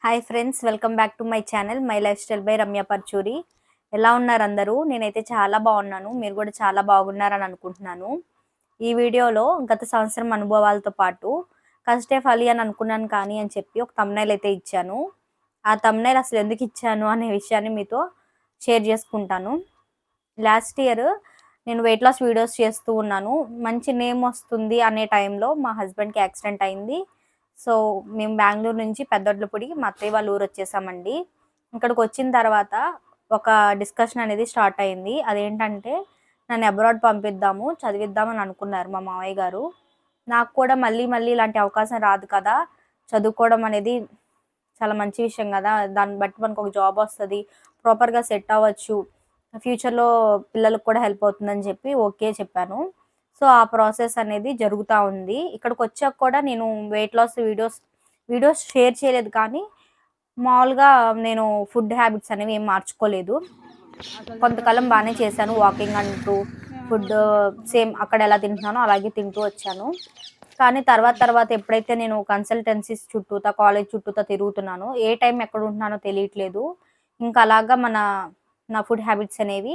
Hi friends, welcome back to my channel my life style by Ramya Paruchuri. ఎలా ఉన్నారు అందరూ? నేనైతే చాలా బాగున్నాను. మీరు కూడా చాలా బాగున్నారని అనుకుంటున్నాను. ఈ వీడియోలో గత సంవత్సరం అనుభవాలతో పాటు కష్టే ఫలి అని అనుకున్నాను కానీ అని చెప్పి ఒక థంబ్నెయిల్ అయితే ఇచ్చాను. ఆ థంబ్నెయిల్ అసలు ఎందుకు ఇచ్చాను అనే విషయాన్ని మీతో షేర్ చేసుకుంటాను. లాస్ట్ ఇయర్ నేను వెయిట్ లాస్ వీడియోస్ చేస్తూ ఉన్నాను. మంచి నేమ్ వస్తుంది అనే టైంలో మా హస్బెండ్కి యాక్సిడెంట్ అయింది. సో మేము బెంగళూరు నుంచి పెద్దొడ్లపూడి మా అత్తయ్య వాళ్ళ ఊరు వచ్చేసామండి. ఇక్కడికి వచ్చిన తర్వాత ఒక డిస్కషన్ అనేది స్టార్ట్ అయింది. అదేంటంటే నన్ను అబ్రాడ్ పంపిద్దాము, చదివిద్దామని అనుకున్నారు మా మావయ్య గారు. నాకు కూడా మళ్ళీ మళ్ళీ ఇలాంటి అవకాశం రాదు కదా, చదువుకోవడం అనేది చాలా మంచి విషయం కదా, దాన్ని బట్టి మనకు ఒక జాబ్ వస్తుంది, ప్రాపర్గా సెట్ అవ్వచ్చు, ఫ్యూచర్లో పిల్లలకు కూడా హెల్ప్ అవుతుందని చెప్పి ఓకే చెప్పాను. సో ఆ ప్రాసెస్ అనేది జరుగుతూ ఉంది. ఇక్కడికి వచ్చాక కూడా నేను వెయిట్ లాస్ వీడియోస్ షేర్ చేయలేదు, కానీ మామూలుగా నేను ఫుడ్ హ్యాబిట్స్ అనేవి ఏం మార్చుకోలేదు. కొంతకాలం బాగానే చేశాను, వాకింగ్ అంటూ ఫుడ్ సేమ్ అక్కడ ఎలా తింటున్నానో అలాగే తింటూ వచ్చాను. కానీ తర్వాత ఎప్పుడైతే నేను కన్సల్టెన్సీస్ చుట్టూతా, కాలేజ్ చుట్టూతా తిరుగుతున్నానో ఏ టైం ఎక్కడ ఉంటున్నానో తెలియట్లేదు. ఇంకా అలాగా నా ఫుడ్ హ్యాబిట్స్ అనేవి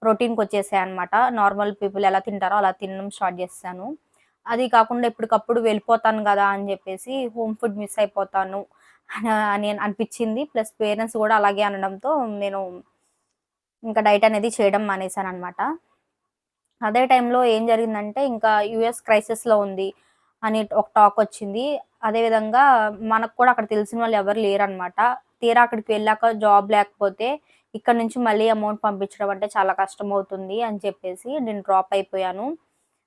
రొటీన్కి వచ్చేసాయి అనమాట. నార్మల్ పీపుల్ ఎలా తింటారో అలా తినడం స్టార్ట్ చేశాను. అది కాకుండా ఎప్పటికప్పుడు వెళ్ళిపోతాను కదా అని చెప్పేసి హోమ్ ఫుడ్ మిస్ అయిపోతాను అని అనిపించింది. ప్లస్ పేరెంట్స్ కూడా అలాగే అనడంతో నేను ఇంకా డైట్ అనేది చేయడం మానేశాను అనమాట. అదే టైంలో ఏం జరిగిందంటే ఇంకా యూఎస్ క్రైసిస్‌లో ఉంది అని ఒక టాక్ వచ్చింది. అదేవిధంగా మనకు కూడా అక్కడ తెలిసిన వాళ్ళు ఎవరు లేరనమాట. తీరా అక్కడికి వెళ్ళాక జాబ్ లేకపోతే ఇక్కడ నుంచి మళ్ళీ అమౌంట్ పంపించడం అంటే చాలా కష్టమవుతుంది అని చెప్పేసి నేను డ్రాప్ అయిపోయాను.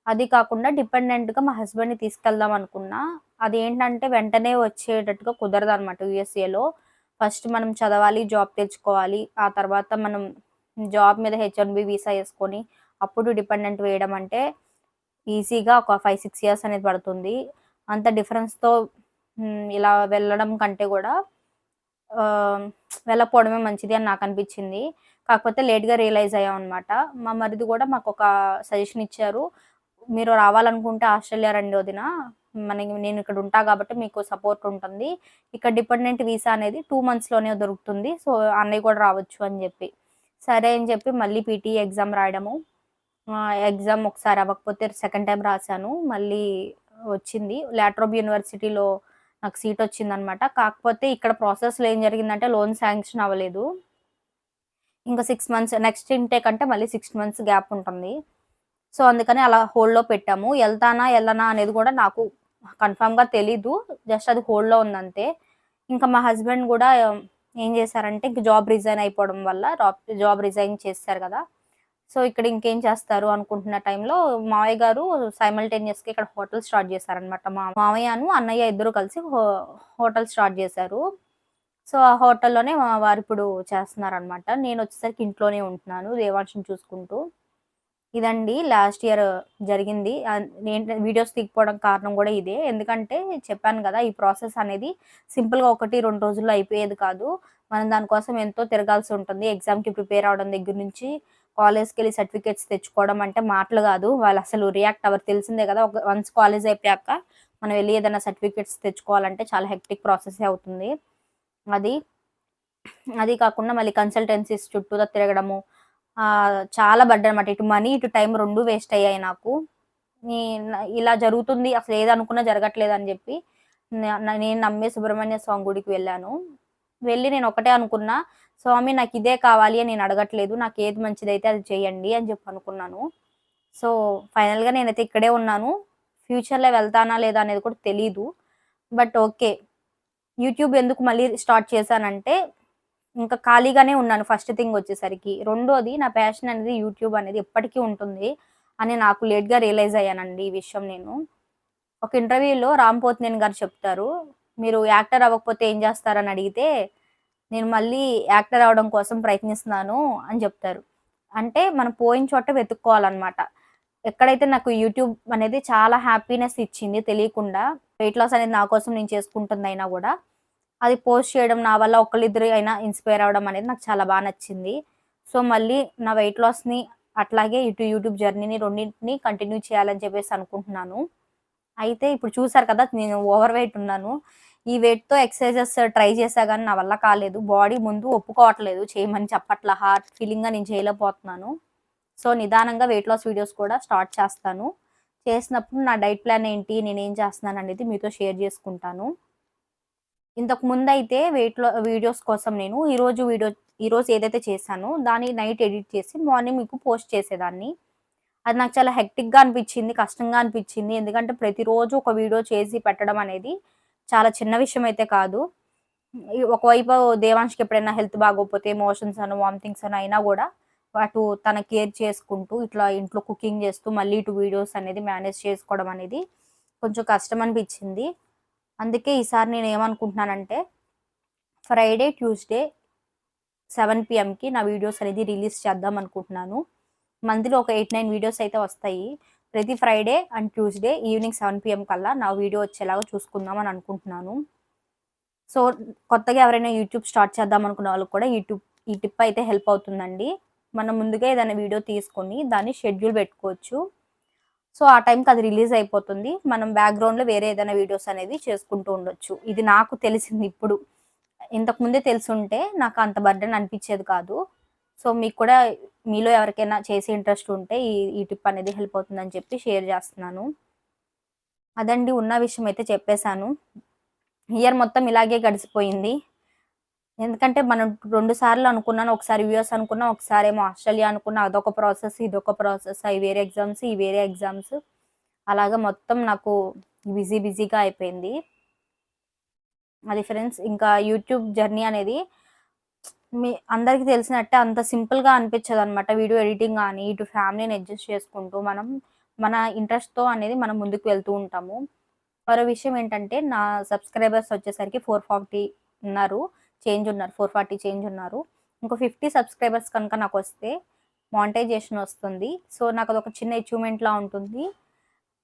అది కాకుండా డిపెండెంట్‌గా మా హస్బెండ్‌ని తీసుకెళ్దాం అనుకున్నా. అదేంటంటే వెంటనే వచ్చేటట్టుగా కుదరదనమాట యూఎస్ఏలో. ఫస్ట్ మనం చదవాలి, జాబ్ తెచ్చుకోవాలి. ఆ తర్వాత మనం జాబ్ మీద హెచ్-1బీ వీసా యేసుకొని అప్పుడు డిపెండెంట్ వేయడం అంటే ఈజీగా ఒక 5, 6 ఇయర్స్ అనేది పడుతుంది. అంత డిఫరెన్స్‌తో ఇలా వెళ్ళడం కంటే కూడా ఆహ్, వెళ్ళకపోవడమే మంచిది అని నాకనిపించింది. కాకపోతే లేట్‌గా రియలైజ్ అయ్యామనమాట. మా మరిది కూడా మాకొక సజెషన్ ఇచ్చారు. "మీరు రావాలనుకుంటే ఆస్ట్రేలియా రండి వదిన. నేను ఇక్కడ ఉంటా కాబట్టి మీకు సపోర్ట్ ఉంటుంది. ఇక్కడ డిపెండెంట్ వీసా అనేది 2 మంత్స్‌లోనే దొరుకుతుంది. సో అన్నయ్య కూడా రావచ్చు" అని చెప్పి. సరే అని చెప్పి మళ్ళీ పీటీ ఎగ్జామ్ రాయడము. ఎగ్జామ్ ఒకసారి అవ్వకపోతే సెకండ్ టైమ్ రాసాను. మళ్ళీ వచ్చింది. లాట్రోబ్ యూనివర్సిటీలో నాకు సీట్ వచ్చిందనమాట. కాకపోతే ఇక్కడ ప్రాసెస్‌లో ఏం జరిగిందంటే లోన్ శాంక్షన్ అవ్వలేదు. ఇంకా 6 మంత్స్ నెక్స్ట్ ఇంటేక్ అంటే మళ్ళీ 6 మంత్స్ గ్యాప్ ఉంటుంది. సో అందుకని అలా హోల్డ్‌లో పెట్టాము. ఎళ్తానా? ఎళ్ళనా? అనేది కూడా నాకు కన్ఫర్మ్‌గా తెలీదు. జస్ట్ అది హోల్డ్‌లో ఉందంతే. ఇంకా మా హస్బెండ్ గూడా ఏం చేశారంటే ఇంక జాబ్ రిజైన్ అయిపోవడం వల్ల జాబ్ రిజైన్ చేసేసారు కదా, సో ఇక్కడ ఇంకేం చేస్తారు అనుకుంటున్న టైంలో మావయ్య గారు సైమల్టేనియస్‌గా ఇక్కడ హోటల్ స్టార్ట్ చేశారనమాట. మా మావయ్యను, అన్నయ్య ఇద్దరు కలిసి హోటల్ స్టార్ట్ చేశారు. సో ఆ హోటల్‌లోనే వారిప్పుడు చేస్తున్నారనమాట. నేనొచ్చేసరికి ఇంట్లోనే ఉంటున్నాను దేవాంశుని చూసుకుంటూ. ఇదండి లాస్ట్ ఇయర్ జరిగింది. వీడియోస్ తీయకపోవడం కారణం గూడా ఇదే. ఎందుకంటే చెప్పాను గదా, ఈ ప్రాసెస్ అనేది సింపుల్‌గా 1, 2 రోజుల్లో అయిపోయేది కాదు. మనం దానికోసం ఎంతో తిరగాల్సి ఉంటుంది. ఎగ్జామ్‌కి ప్రిపేర్ అవ్వడం దగ్గర నుంచి కాలేజ్‌కెళ్ళి సర్టిఫికేట్స్ తెచ్చుకోవడం అంటే మాటలు గాదు. వాళ్ళసలు రియాక్ట్ అవ్వరు. తెలిసిందే గదా, వన్స్ కాలేజ్ అయిపోయాక మనం వెళ్లి ఏదైనా సర్టిఫికేట్స్ తెచ్చుకోవాలంటే చాలా హెక్టిక్ ప్రాసెసే అవుతుంది. అది. అది కాకుండా మళ్ళీ కన్సల్టెన్సీస్ చుట్టూతా తిరగడము. చాలా పడ్డానన్నమాట. ఇటు మనీ, ఇటు టైం 2 వేస్ట్ అయ్యాయి నాకు. నీ ఇలా జరుగుతుంది, అసలు ఏదనుకున్నా జరగట్లేదని జెప్పి నేను నమ్మే సుబ్రహ్మణ్య స్వామి గుడికి వెళ్ళాను. వెళ్ళి నేను ఒకటే అనుకున్నా, స్వామి నాకిదే కావాలి అని నేను అడగట్లేదు. నాకేది మంచిదైతే అది చేయండి అని జెప్పి అనుకున్నాను. సో ఫైనల్‌గా నేనైతే ఇక్కడే ఉన్నాను. ఫ్యూచర్‌లో వెళ్తానా లేదా అనేది కూడా తెలీదు. But okay. యూట్యూబ్ ఎందుకు మళ్ళీ స్టార్ట్ చేశానంటే, ఇంకా ఖాళీగానే ఉన్నాను ఫస్ట్ థింగ్ వచ్చేసరికి. రెండోది నా ప్యాషన్ అనేది యూట్యూబ్ అనేది ఎప్పటికీ ఉంటుంది అని నాకు లేట్‌గా రియలైజ్ అయ్యానండి ఈ విషయం నేను. ఒక ఇంటర్వ్యూలో రామ్ పోతినేని గారు చెప్తారు, "మీరు యాక్టర్ అవ్వకపోతే ఏం చేస్తారని అడిగితే, నేను మళ్ళీ యాక్టర్ అవ్వడం కోసం ప్రయత్నిస్తున్నాను" అని చెప్తారు. అంటే మనం పోయిన చోట వెతుక్కోవాలన్నమాట. ఎక్కడైతే నాకు యూట్యూబ్ అనేది చాలా హ్యాపీనెస్ ఇచ్చింది తెలియకుండా. వెయిట్ లాస్ అనేది నా కోసం నేను చేసుకుంటుందయినా గూడా, అది పోస్ట్ చేయడం నా వల్ల ఒకళ్ళిద్దరు అయినా ఇన్‌స్పైర్ అవ్వడం అనేది నాకు చాలా నచ్చింది. సో, మళ్ళీ నా వెయిట్ లాస్‌ని అట్లాగే ఇటు యూట్యూబ్ జర్నీని రెండింటిని కంటిన్యూ చేయాలని చెప్పేసి అనుకుంటున్నాను. అయితే ఇప్పుడు చూసారు కదా, నేను ఓవర్ వెయిట్ ఉన్నాను. ఈ వెయిట్‌తో ఎక్సర్సైజెస్ ట్రై చేశా గానీ నా వల్ల కాలేదు. బాడీ ముందు ఒప్పుకోవట్లేదు చేయమని చెప్పట్లా. హార్ట్ ఫీలింగ్‌గా నేను చేయలేకపోతున్నాను. సో, నిదానంగా వెయిట్ లాస్ వీడియోస్ కూడా స్టార్ట్ చేస్తాను. చేసినప్పుడు నా డైట్ ప్లాన్ ఏంటి, నేనేం చేస్తున్నాననేది మీతో షేర్ చేసుకుంటాను. ఇంతకు ముందయితే వీడియోస్ కోసం నేను ఈరోజు ఏదైతే చేశానో దాన్ని నైట్ ఎడిట్ చేసి మార్నింగ్ మీకు పోస్ట్ చేసేదాన్ని. అది నాకు చాలా హెక్టిక్‌గా అనిపిచ్చింది. కష్టంగా అనిపిచ్చింది. ఎందుకంటే ప్రతిరోజు ఒక వీడియో చేసి పెట్టడం అనేది చాలా చిన్న విషయం అయితే కాదు. ఒకవైపు దేవాంష్‌కి ఎప్పుడైనా హెల్త్ బాగోకపోతే మోషన్స్ అనో, వామిటింగ్స్ అనో అయినా గూడా తన కేర్ చేసుకుంటూ ఇట్లా ఇంట్లో కుకింగ్ చేస్తూ మళ్ళీ ఇటు వీడియోస్ అనేది మేనేజ్ చేసుకోవడం అనేది కొంచెం కష్టం అనిపిచ్చింది. అందుకే ఈసారి నేనేమనుకుంటున్నానంటే ఫ్రైడే, ట్యూస్‌డే 7 పీఎంకి నా వీడియోస్ అనేది రిలీజ్ చేద్దాం అనుకుంటున్నాను. మంత్‌లో ఒక 8, 9 వీడియోస్ అయితే వస్తాయి. ప్రతి Friday and Tuesday evening 7 PM కల్లా నా వీడియో వచ్చేలాగా చూసుకుందాం అని అనుకుంటున్నాను. సో, కొత్తగా ఎవరైనా యూట్యూబ్ స్టార్ట్ చేద్దాం అనుకున్న వాళ్ళకి కూడా ఈ టిప్ అయితే హెల్ప్ అవుతుందండి. మనం ముందుగా ఏదైనా వీడియో తీసుకొని దాన్ని షెడ్యూల్ పెట్టుకోవచ్చు. సో, ఆ టైంకి అది రిలీజ్ అయిపోతుంది. మనం బ్యాక్‌గ్రౌండ్‌లో వేరే ఏదైనా వీడియోస్ అనేవి చేసుకుంటూ ఉండొచ్చు. ఇది నాకు తెలిసింది ఇప్పుడు. ఇంతకు ముందే తెలిసుంటే నాకు అంత బర్డెన్ అనిపిచ్చేది కాదు. సో, మీకు కూడా మీలో ఎవరికైనా చేసే ఇంట్రెస్ట్ ఉంటే ఈ టిప్ అనేది హెల్ప్ అవుతుందని చెప్పి షేర్ చేస్తున్నాను. అదండి ఉన్న విషయం అయితే చెప్పేసాను. ఇయర్ మొత్తం ఇలాగే గడిసిపోయింది. ఎందుకంటే మనం 2 సార్లు అనుకున్నాను. ఒకసారి యూఎస్ అనుకున్నా, ఒకసారేమో ఆస్ట్రేలియా అనుకున్నా. అదొక ప్రాసెస్, ఇదొక ప్రాసెస్. అయి వేరే ఎగ్జామ్స్, ఇవి వేరే ఎగ్జామ్స్. అలాగా మొత్తం నాకు బిజీగా అయిపోయింది. అది ఫ్రెండ్స్. ఇంకా యూట్యూబ్ జర్నీ అనేది అందరికి తెలిసినట్టే అంత సింపుల్‌గా అనిపించదనమాట. వీడియో ఎడిటింగ్ గాని, ఇటు ఫ్యామిలీని అడ్జస్ట్ చేసుకుంటూ మనం మన ఇంట్రెస్ట్‌తో అనేది మనం ముందుకు వెళ్తూ ఉంటాము. మరో విషయం ఏంటంటే నా సబ్స్క్రైబర్స్ వచ్చేసరికి 440 ఉన్నారు. 440 చేంజ్ ఉన్నారు. ఇంకో 50 సబ్స్క్రైబర్స్ కనుక నాకొస్తే మానిటైజేషన్ వస్తుంది. సో, నాకదొక చిన్న అచీవ్‌మెంట్‌లా ఉంటుంది.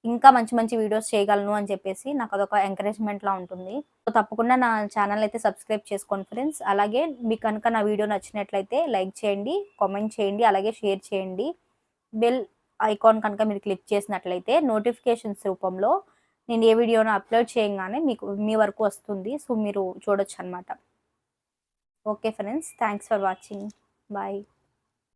ఇంకా మంచి మంచి వీడియోస్ చేయగలను అని చెప్పేసి నాకదొక ఎంకరేజ్‌మెంట్‌లా ఉంటుంది. సో, తప్పకుండా నా ఛానెల్ అయితే సబ్స్క్రైబ్ చేసుకోండి ఫ్రెండ్స్. అలాగే మీకు కనుక నా వీడియో నచ్చినట్లయితే లైక్ చేయండి, కామెంట్ చేయండి, అలాగే షేర్ చేయండి. బెల్ ఐకాన్ కనుక మీరు క్లిక్ చేసినట్లయితే నోటిఫికేషన్స్ రూపంలో నేను ఏ వీడియోను అప్లోడ్ చేయంగానే మీ వరకు వస్తుంది. సో, మీరు చూడొచ్చనమాట. Okay friends. Thanks for watching. Bye.